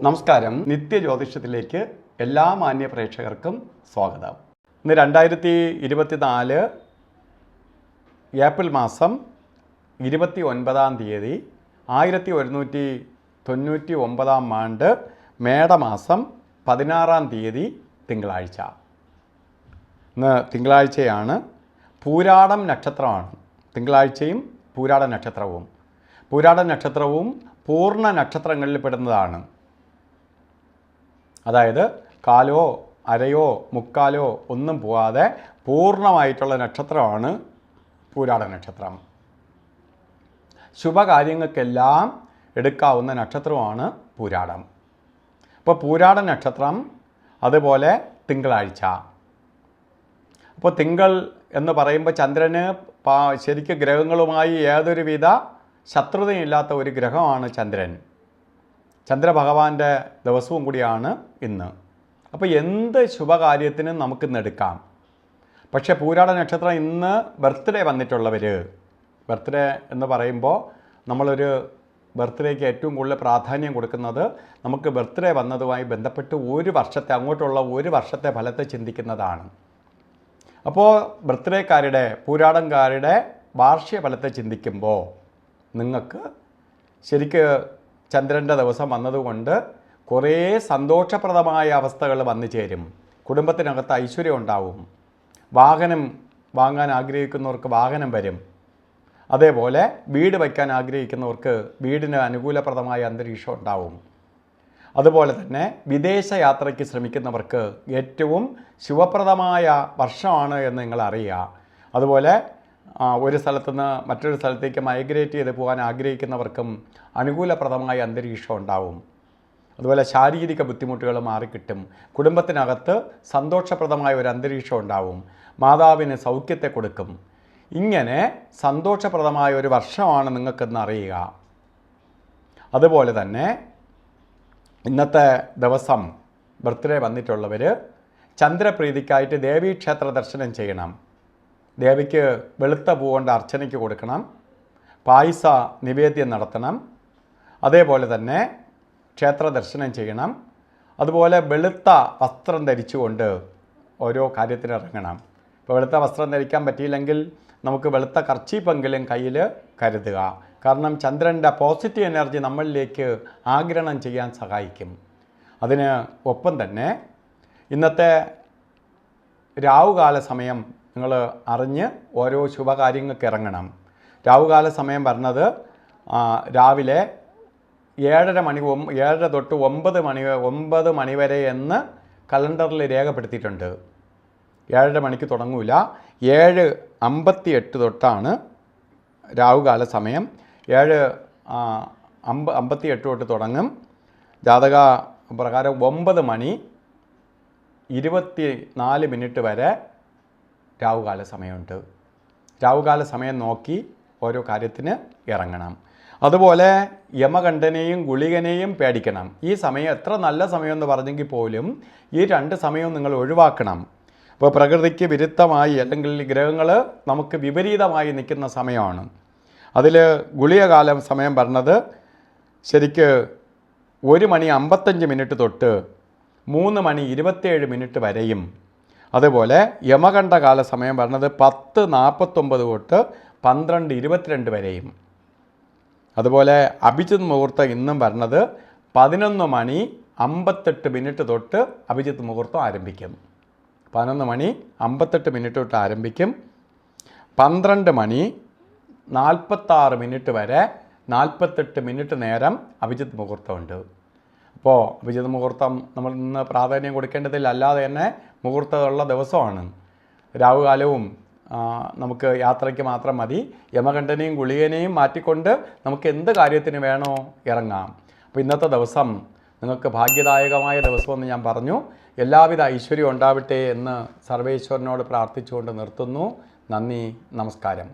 നമസ്കാരം. നിത്യജ്യോതിഷത്തിലേക്ക് എല്ലാ മാന്യ പ്രേക്ഷകർക്കും സ്വാഗതം. ഇന്ന് 2024 ഏപ്രിൽ മാസം 29-ാം തീയതി 1199-ാം ആണ്ട് മേടമാസം 16-ാം തീയതി തിങ്കളാഴ്ച. ഇന്ന് തിങ്കളാഴ്ചയാണ്. പൂരാടം നക്ഷത്രമാണ്. തിങ്കളാഴ്ചയും പൂരാട നക്ഷത്രവും പൂർണ്ണ നക്ഷത്രങ്ങളിൽ പെടുന്നതാണ്. അതായത് കാലോ അരയോ മുക്കാലോ ഒന്നും പോകാതെ പൂർണ്ണമായിട്ടുള്ള നക്ഷത്രമാണ് പൂരാട നക്ഷത്രം. ശുഭകാര്യങ്ങൾക്കെല്ലാം എടുക്കാവുന്ന നക്ഷത്രമാണ് പൂരാടം. അപ്പോൾ പൂരാട നക്ഷത്രം, അതുപോലെ തിങ്കളാഴ്ച. അപ്പോൾ തിങ്കൾ എന്ന് പറയുമ്പോൾ ചന്ദ്രന് ശരിക്കും ഗ്രഹങ്ങളുമായി യാതൊരുവിധ ശത്രുതയില്ലാത്ത ഒരു ഗ്രഹമാണ് ചന്ദ്രൻ. ചന്ദ്രഭഗവാന്റെ ദിവസവും കൂടിയാണ് ഇന്ന്. അപ്പോൾ എന്ത് ശുഭകാര്യത്തിനും നമുക്കിന്ന് എടുക്കാം. പക്ഷേ പൂരാട നക്ഷത്രം ഇന്ന് ബർത്ത്ഡേ വന്നിട്ടുള്ളവർ, ബർത്ത്ഡേ എന്ന് പറയുമ്പോൾ നമ്മളൊരു ബർത്ത്ഡേക്ക് ഏറ്റവും കൂടുതൽ പ്രാധാന്യം കൊടുക്കുന്നത് നമുക്ക് ബർത്ത്ഡേ വന്നതുമായി ബന്ധപ്പെട്ട് അങ്ങോട്ടുള്ള ഒരു വർഷത്തെ ഫലത്തെ ചിന്തിക്കുന്നതാണ്. അപ്പോൾ ബർത്ത്ഡേക്കാരുടെ, പൂരാടംകാരുടെ വാർഷിക ഫലത്തെ ചിന്തിക്കുമ്പോൾ നിങ്ങൾക്ക് ശരിക്ക് ചന്ദ്രൻ്റെ ദിവസം വന്നതുകൊണ്ട് കുറേ സന്തോഷപ്രദമായ അവസ്ഥകൾ വന്നു ചേരും. കുടുംബത്തിനകത്ത് ഐശ്വര്യം ഉണ്ടാവും. വാഹനം വാങ്ങാൻ ആഗ്രഹിക്കുന്നവർക്ക് വാഹനം വരും. അതേപോലെ വീട് വയ്ക്കാൻ ആഗ്രഹിക്കുന്നവർക്ക് വീടിന് അനുകൂലപ്രദമായ അന്തരീക്ഷം ഉണ്ടാവും. അതുപോലെ തന്നെ വിദേശ യാത്രയ്ക്ക് ശ്രമിക്കുന്നവർക്ക് ഏറ്റവും ശുഭപ്രദമായ വർഷമാണ് എന്ന് നിങ്ങൾ അറിയുക. അതുപോലെ ഒരു സ്ഥലത്തുനിന്ന് മറ്റൊരു സ്ഥലത്തേക്ക് മൈഗ്രേറ്റ് ചെയ്ത് പോകാൻ ആഗ്രഹിക്കുന്നവർക്കും അനുകൂലപ്രദമായ അന്തരീക്ഷം ഉണ്ടാവും. അതുപോലെ ശാരീരിക ബുദ്ധിമുട്ടുകൾ മാറിക്കിട്ടും. കുടുംബത്തിനകത്ത് സന്തോഷപ്രദമായ ഒരു അന്തരീക്ഷം ഉണ്ടാവും. മാതാവിന് സൗഖ്യത്തെ കൊടുക്കും. ഇങ്ങനെ സന്തോഷപ്രദമായ ഒരു വർഷമാണ് നിങ്ങൾക്കെന്ന് അറിയുക. അതുപോലെ തന്നെ ഇന്നത്തെ ദിവസം ബർത്ത്ഡേ വന്നിട്ടുള്ളവർ ചന്ദ്രപ്രീതിക്കായിട്ട് ദേവീക്ഷേത്ര ദർശനം ചെയ്യണം. ദേവിക്ക് വെളുത്ത പൂ കൊണ്ട് അർച്ചനയ്ക്ക് കൊടുക്കണം. പായസ നിവേദ്യം നടത്തണം. അതേപോലെ തന്നെ ക്ഷേത്ര ദർശനം ചെയ്യണം. അതുപോലെ വെളുത്ത വസ്ത്രം ധരിച്ചുകൊണ്ട് ഓരോ കാര്യത്തിന് ഇറങ്ങണം. ഇപ്പോൾ വെളുത്ത വസ്ത്രം ധരിക്കാൻ പറ്റിയില്ലെങ്കിൽ നമുക്ക് വെളുത്ത കർച്ചീപ്പെങ്കിലും കയ്യിൽ കരുതുക. കാരണം ചന്ദ്രൻ്റെ പോസിറ്റീവ് എനർജി നമ്മളിലേക്ക് ആഗിരണം ചെയ്യാൻ സഹായിക്കും. അതിന് ഒപ്പം തന്നെ ഇന്നത്തെ രാവുകാല സമയം നിങ്ങൾ അറിഞ്ഞ് ഓരോ ശുഭകാര്യങ്ങൾക്ക് ഇറങ്ങണം. രാവുകാല സമയം പറഞ്ഞത് രാവിലെ 7:30 തൊട്ട് 9 മണി വരെ എന്ന് കലണ്ടറിൽ രേഖപ്പെടുത്തിയിട്ടുണ്ട്. 7:30 മണിക്ക് തുടങ്ങൂല. 7:58 തൊട്ടാണ് രാവുകാല സമയം. 7:58 തൊട്ട് തുടങ്ങും. ജാതക പ്രകാരം 9:24 വരെ രാവുകാല സമയമുണ്ട്. രാവുകാല സമയം നോക്കി ഓരോ കാര്യത്തിന് ഇറങ്ങണം. അതുപോലെ യമകണ്ഠനെയും ഗുളികനെയും പേടിക്കണം. ഈ സമയം എത്ര നല്ല സമയമെന്ന് പറഞ്ഞെങ്കിൽ പോലും ഈ 2 സമയവും നിങ്ങൾ ഒഴിവാക്കണം. അപ്പോൾ പ്രകൃതിക്ക് വിരുദ്ധമായി അല്ലെങ്കിൽ ഗ്രഹങ്ങൾ നമുക്ക് വിപരീതമായി നിൽക്കുന്ന സമയമാണ്. അതിൽ ഗുളികകാലം സമയം പറഞ്ഞത് ശരിക്ക് 1:55 തൊട്ട് 3:27 വരെയും. അതുപോലെ യമകണ്ഠകാല സമയം പറഞ്ഞത് 10:49 തൊട്ട് 12:22 വരെയും. അതുപോലെ അഭിജിത്ത് മുഹൂർത്തം ഇന്നും പറഞ്ഞത് 11:58 തൊട്ട് അഭിജിത്ത് മുഹൂർത്തം ആരംഭിക്കും. 11:58 തൊട്ട് ആരംഭിക്കും. 12:46 വരെ 48 നേരം അഭിജിത്ത് മുഹൂർത്തമുണ്ട്. അപ്പോൾ അഭിജിത്ത് മുഹൂർത്തം നമ്മൾ ഇന്ന് പ്രാധാന്യം കൊടുക്കേണ്ടതില്ല. അല്ലാതെ തന്നെ മുഹൂർത്തമുള്ള ദിവസമാണ്. രാവുകാലവും നമുക്ക് യാത്രയ്ക്ക് മാത്രം മതി. യമകണ്ഠനെയും ഗുളികനെയും മാറ്റിക്കൊണ്ട് നമുക്ക് എന്ത് കാര്യത്തിന് വേണോ ഇറങ്ങാം. അപ്പോൾ ഇന്നത്തെ ദിവസം നിങ്ങൾക്ക് ഭാഗ്യദായകമായ ദിവസമെന്ന് ഞാൻ പറഞ്ഞു. എല്ലാവിധ ഐശ്വര്യം ഉണ്ടാവട്ടെ എന്ന് സർവേശ്വരനോട് പ്രാർത്ഥിച്ചുകൊണ്ട് നിർത്തുന്നു. നന്ദി, നമസ്കാരം.